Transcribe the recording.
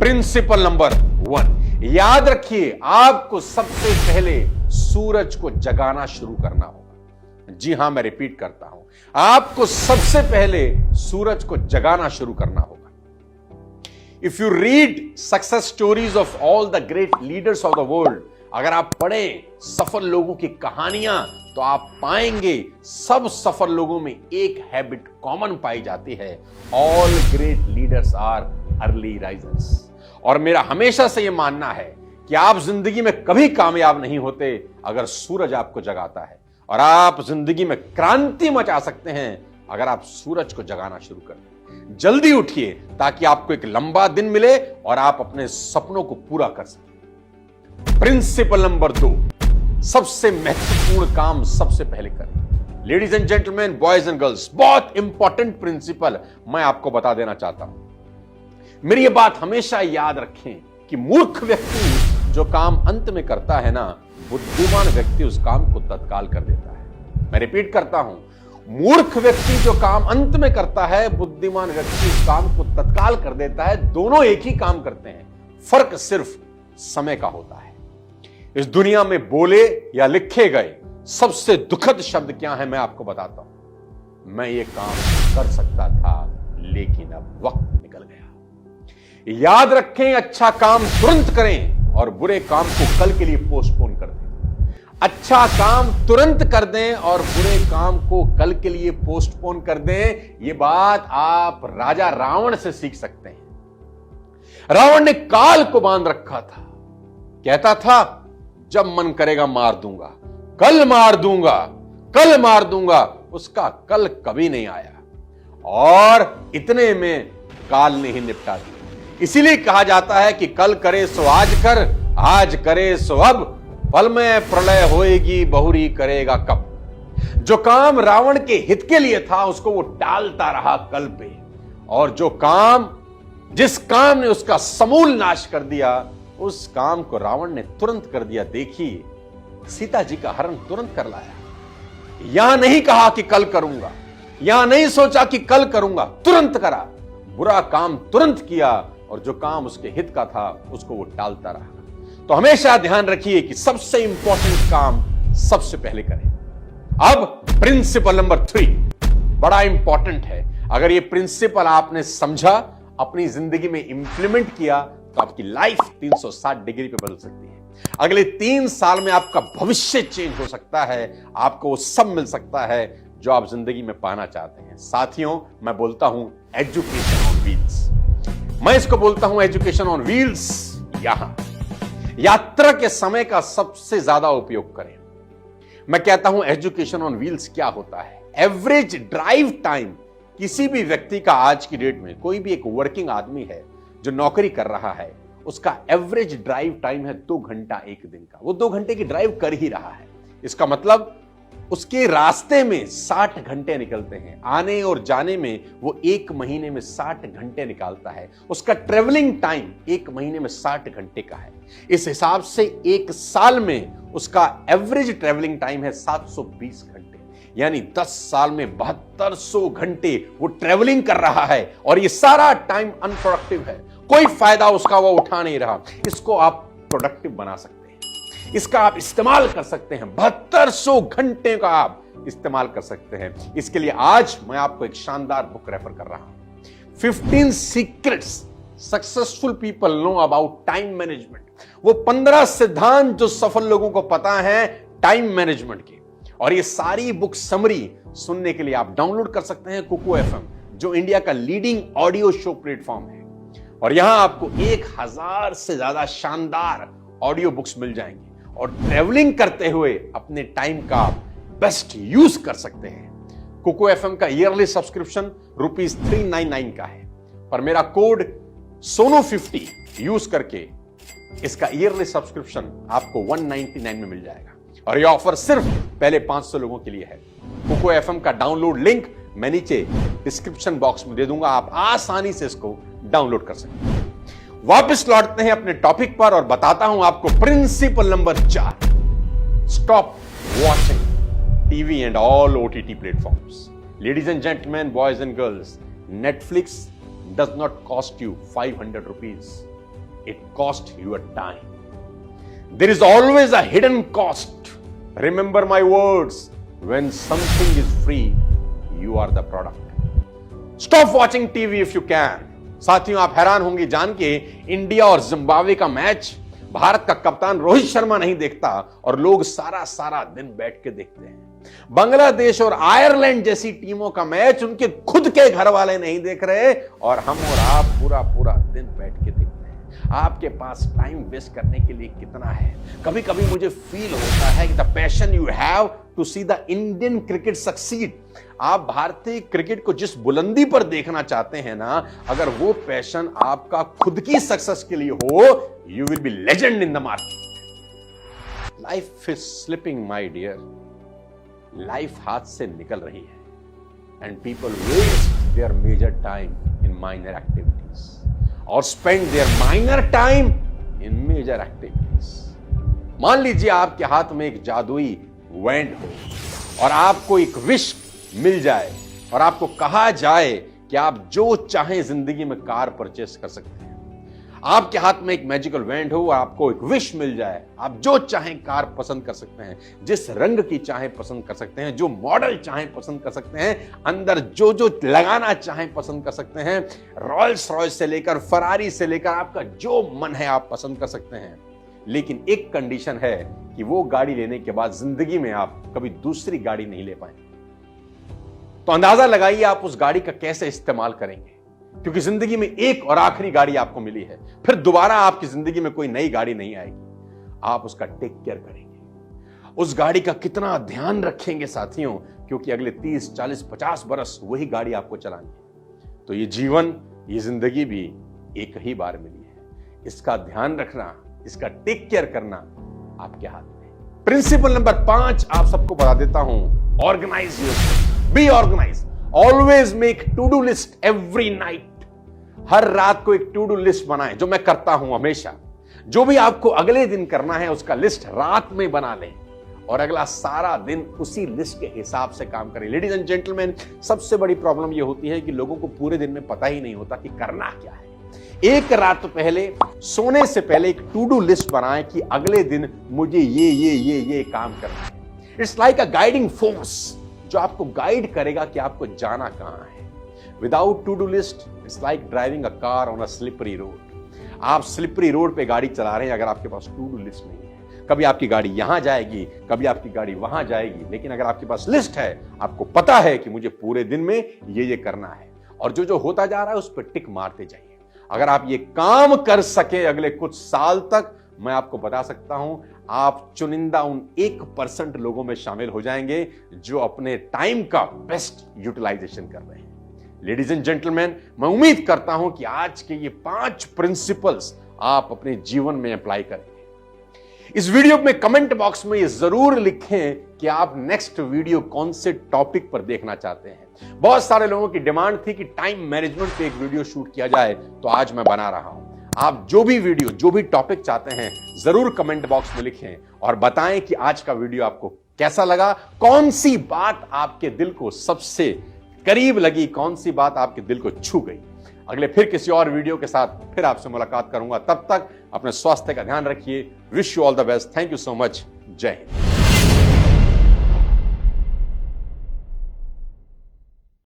Principle number 1, याद रखिए आपको सबसे पहले सूरज को जगाना शुरू करना होगा। जी हां, मैं रिपीट करता हूं, आपको सबसे पहले सूरज को जगाना शुरू करना होगा। If you read success stories of all the great leaders of the world, अगर आप पढ़ें सफल लोगों की कहानियां तो आप पाएंगे सब सफल लोगों में एक हैबिट कॉमन पाई जाती है, all great leaders are early risers. और मेरा हमेशा से यह मानना है कि आप जिंदगी में कभी कामयाब नहीं होते अगर सूरज आपको जगाता है, और आप जिंदगी में क्रांति मचा सकते हैं अगर आप सूरज को जगाना शुरू कर दें। जल्दी उठिए ताकि आपको एक लंबा दिन मिले और आप अपने सपनों को पूरा कर सकें। प्रिंसिपल नंबर 2, सबसे महत्वपूर्ण काम सबसे पहले करें। Ladies and gentleman, boys and girls, बहुत इंपॉर्टेंट प्रिंसिपल मैं आपको बता देना चाहता हूं। मेरी यह बात हमेशा याद रखें कि मूर्ख व्यक्ति जो काम अंत में करता है ना, बुद्धिमान व्यक्ति उस काम को तत्काल कर देता है। मैं रिपीट करता हूं, मूर्ख व्यक्ति जो काम अंत में करता है, बुद्धिमान व्यक्ति उस काम को तत्काल कर देता है। दोनों एक ही काम करते हैं, फर्क सिर्फ समय का होता है। इस दुनिया में बोले या लिखे गए सबसे दुखद शब्द क्या है, मैं आपको बताता हूं। मैं ये काम कर सकता था लेकिन अब वक्त निकल गया। याद रखें, अच्छा काम तुरंत करें और बुरे काम को कल के लिए पोस्टपोन कर दें। अच्छा काम तुरंत कर दें और बुरे काम को कल के लिए पोस्टपोन कर दें। यह बात आप राजा रावण से सीख सकते हैं। रावण ने काल को बांध रखा था, कहता था जब मन करेगा मार दूंगा, कल मार दूंगा, कल मार दूंगा। उसका कल कभी नहीं आया और इतने में काल ने ही निपटा दिया। इसीलिए कहा जाता है कि कल करे सो आज कर, आज करे सो अब, पल में प्रलय होएगी बहुरी करेगा कब। जो काम रावण के हित के लिए था उसको वो टालता रहा कल पे, और जिस काम ने उसका समूल नाश कर दिया, उस काम को रावण ने तुरंत कर दिया। देखिए, सीता जी का हरण तुरंत कर लाया। यहां नहीं कहा कि कल करूंगा, यहां नहीं सोचा कि कल करूंगा, तुरंत करा। बुरा काम तुरंत किया और जो काम उसके हित का था उसको वो टालता रहा। तो हमेशा ध्यान रखिए कि सबसे इंपॉर्टेंट काम सबसे पहले करें। अब प्रिंसिपल नंबर 3 बड़ा इंपॉर्टेंट है। अगर ये प्रिंसिपल आपने समझा, अपनी जिंदगी में इंप्लीमेंट किया, तो आपकी लाइफ 360 डिग्री पे बदल सकती है। अगले 3 साल में आपका भविष्य चेंज हो सकता है, आपको वो सब मिल सकता है जो आप जिंदगी में पाना चाहते हैं। साथियों, मैं बोलता हूं एजुकेशन ऑन व्हील्स। मैं इसको बोलता हूं एजुकेशन ऑन व्हील्स। यहां यात्रा के समय का सबसे ज्यादा उपयोग करें। मैं कहता हूं एजुकेशन ऑन व्हील्स क्या होता है। एवरेज ड्राइव टाइम किसी भी व्यक्ति का आज की डेट में, कोई भी एक वर्किंग आदमी है जो नौकरी कर रहा है, उसका एवरेज ड्राइव टाइम है 2 घंटा एक दिन का। वो 2 घंटे की ड्राइव कर ही रहा है। इसका मतलब उसके रास्ते में 60 घंटे निकलते हैं। आने और जाने में वो 1 महीने में 60 घंटे निकालता है। उसका ट्रेवलिंग टाइम 1 महीने में 60 घंटे का है। इस हिसाब से 1 साल में उसका एवरेज ट्रेवलिंग टाइम है 720 घंटे, यानी 10 साल में 7200 घंटे वो ट्रेवलिंग कर रहा है। और ये सारा टाइम अनप्रोडक्टिव है, कोई फायदा उसका वो उठा नहीं रहा। इसको आप प्रोडक्टिव बना सकते हैं, इसका आप इस्तेमाल कर सकते हैं। 7200 घंटे का आप इस्तेमाल कर सकते हैं। इसके लिए आज मैं आपको एक शानदार बुक रेफर कर रहा हूं, 15 secrets successful people know about time management. वो 15 सिद्धांत जो सफल लोगों को पता है टाइम मैनेजमेंट के। और ये सारी बुक समरी सुनने के लिए आप डाउनलोड कर सकते हैं कुको FM, जो इंडिया का लीडिंग ऑडियो शो प्लेटफॉर्म है। और यहां आपको 1000 से ज्यादा शानदार ऑडियो बुक्स मिल जाएंगी और ट्रेवलिंग करते हुए अपने टाइम का बेस्ट यूज कर सकते हैं। कुको FM का ईयरली सब्सक्रिप्शन ₹399 का है, पर मेरा कोड सोनो50 यूज करके इसका ईयरली सब्सक्रिप्शन आपको 199 में मिल जाएगा। और यह ऑफर सिर्फ पहले 500 लोगों के लिए है। कुको FM का डाउनलोड लिंक मैं नीचे डिस्क्रिप्शन बॉक्स में दे दूंगा, आप आसानी से इसको डाउनलोड कर सकते हैं। वापस लौटते हैं अपने टॉपिक पर और बताता हूं आपको principle number 4, stop watching TV and all OTT platforms. Ladies and gentleman, boys and girls, Netflix does not cost you 500 rupees. it cost your time. There is always a hidden cost. Remember my words. When something is free, you are the product. Stop watching TV if you can. साथियों, आप हैरान होंगे जान के India और Zimbabwe का match Bharat का कप्तान रोहित शर्मा नहीं देखता और लोग सारा दिन बैठ के देखते हैं। बांग्लादेश और आयरलैंड जैसी टीमों का मैच उनके खुद के घर वाले नहीं देख रहे और हम और आप पूरा दिन बैठ के देखते हैं। आपके पास टाइम वेस्ट करने के लिए कितना है? कभी कभी मुझे फील होता है कि the passion you have to see the Indian cricket succeed, आप भारतीय क्रिकेट को जिस बुलंदी पर देखना चाहते हैं ना, अगर वो पैशन आपका खुद की सक्सेस के लिए हो, you will be legend in the market. Life is slipping my dear, life हाथ से निकल रही है and people waste their major time in minor activities और spend their minor time in major activities. मान लीजिए आपके हाथ में एक जादुई वैंड हो और आपको एक विश मिल जाए और आपको कहा जाए कि आप जो चाहें जिंदगी में कार परचेस कर सकते हैं। आपके हाथ में एक मैजिकल वैंड हो और आपको एक विश मिल जाए, आप जो चाहें कार पसंद कर सकते हैं, जिस रंग की चाहें पसंद कर सकते हैं, जो मॉडल चाहें पसंद कर सकते हैं, अंदर जो लगाना चाहें पसंद कर सकते हैं, रॉयल्स रॉयस से लेकर फरारी से लेकर आपका जो मन है आप पसंद कर सकते हैं। लेकिन एक कंडीशन है कि वो गाड़ी लेने के बाद जिंदगी में आप कभी दूसरी गाड़ी नहीं ले पाएंगे। तो अंदाजा लगाइए आप उस गाड़ी का कैसे इस्तेमाल करेंगे, क्योंकि जिंदगी में एक और आखिरी गाड़ी आपको मिली है, फिर दोबारा आपकी जिंदगी में कोई नई गाड़ी नहीं आएगी। आप उसका टेक केयर करेंगे, उस गाड़ी का कितना ध्यान रखेंगे साथियों, क्योंकि अगले 30, 40, 50 बरस वही गाड़ी आपको चलानी है। तो ये जीवन, ये जिंदगी भी एक ही बार मिली है, इसका ध्यान रखना, इसका टेक केयर करना आपके हाथ में। प्रिंसिपल नंबर 5 आप सबको बता देता हूं, organise yourself, be organise, always make to do list every night. हर रात को एक टू डू लिस्ट बनाएं, जो मैं करता हूं हमेशा। जो भी आपको अगले दिन करना है उसका लिस्ट रात में बना लें और अगला सारा दिन उसी लिस्ट के हिसाब से काम करें। लेडीज एंड जेंटलमैन, सबसे बड़ी प्रॉब्लम यह होती है कि लोगों को पूरे दिन में पता ही नहीं होता कि करना क्या है। एक रात पहले सोने से पहले एक टू डू लिस्ट बनाएं कि अगले दिन मुझे ये काम करना है। It's like a guiding force जो आपको गाइड करेगा कि आपको जाना कहां है। Without to do list it's like driving a car on a slippery road. आप स्लिपरी रोड पे गाड़ी चला रहे हैं अगर आपके पास टू डू लिस्ट नहीं है। कभी आपकी गाड़ी यहां जाएगी, कभी आपकी गाड़ी वहां जाएगी, लेकिन अगर आपके पास लिस्ट है, आपको पता है कि मुझे पूरे दिन में ये करना है और जो होता जा रहा है उस पर टिक मारते जाइए। अगर आप ये काम कर सके अगले कुछ साल तक, मैं आपको बता सकता हूं आप चुनिंदा उन 1% लोगों में शामिल हो जाएंगे जो अपने टाइम का बेस्ट यूटिलाइजेशन कर रहे हैं। लेडीज एंड जेंटलमैन, मैं उम्मीद करता हूं कि आज के ये 5 प्रिंसिपल्स आप अपने जीवन में अप्लाई करेंगे। इस वीडियो में कमेंट बॉक्स में ये जरूर लिखें कि आप नेक्स्ट वीडियो कौन से टॉपिक पर देखना चाहते हैं। बहुत सारे लोगों की डिमांड थी कि टाइम मैनेजमेंट पे एक वीडियो शूट किया जाए, तो आज मैं बना रहा हूं। आप जो भी वीडियो, जो भी टॉपिक चाहते हैं जरूर कमेंट बॉक्स में लिखें और बताएं कि आज का वीडियो आपको कैसा लगा, कौन सी बात आपके दिल को सबसे करीब लगी, कौन सी बात आपके दिल को छू गई। अगले फिर किसी और वीडियो के साथ फिर आपसे मुलाकात करूंगा। तब तक अपने स्वास्थ्य का ध्यान रखिए। Wish you all the best. Thank you so much. जय हिंद।